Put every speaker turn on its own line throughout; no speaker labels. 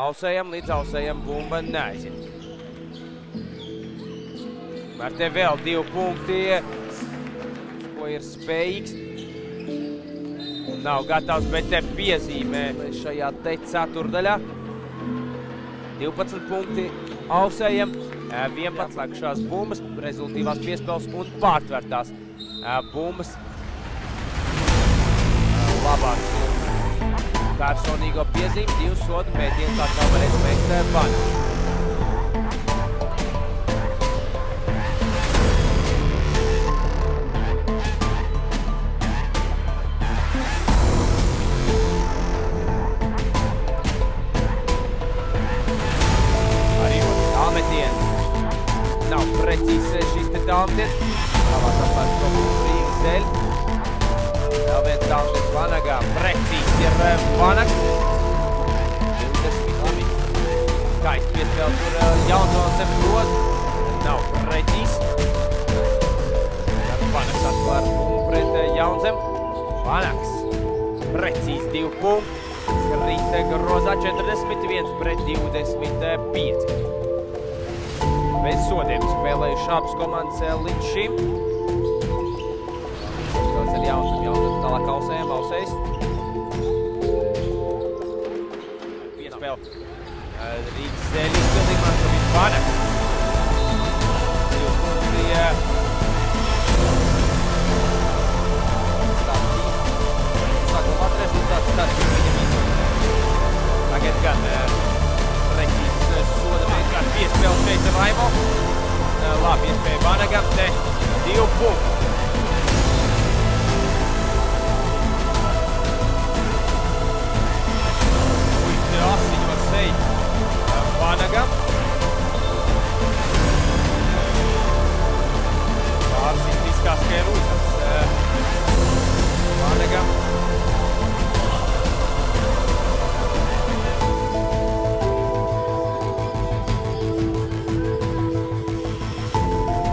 Ausējam, līdz ausējam bumba neaiziet. Ar te vēl 2 punkti, ko ir spējīgs. Un nav gatavs, bet te piezīmē šajā te ceturdaļā. 12 punkti ausējam, 11 slēgšās bumbas, rezultīvās piespēles un pārtvertās bumbas. Labāks personīgo piezīmi, 2 sodu mēģināt atkal varēs veikt Vana. Nav precīzi šis te tālmetiens. Tālāk apkārt to Rīgas dēļ. Vēl viens tālmetiens Vanagā. Precīzi ir Vanags. 22. Skaisti piespēl tur Jaunzons zem grozu. Nav precīzi. Vanags atklār bumbu pret Jaunzem. Vanags. Precīzi 2 punkti. Skrīt grozā 41 pret 25. Bez sodiem spēlējuši abas komandas līdz šim. Tas ir Jaunzems tālāk ausējam, ausējs. Piespēle. Rīgas dēļ izpildījumā, ka viņš Vanags. 2 punkti. Saglabāt rezultāts, tas ir viņam izpildījums. Tagad gan precīzi soda mēģināt piespēles šeit Raimo. Labi, iespēja Vanagam, te 2 punkti. Te asiņos seja Vanagam. Pārsīt izskās, ka ir uzvars Vanagam.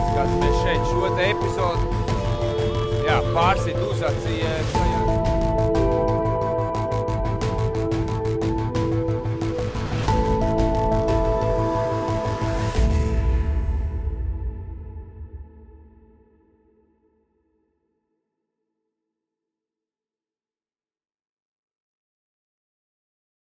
Skatāmies šeit šo te epizodu. Jā, pārsit uzsacīja šajā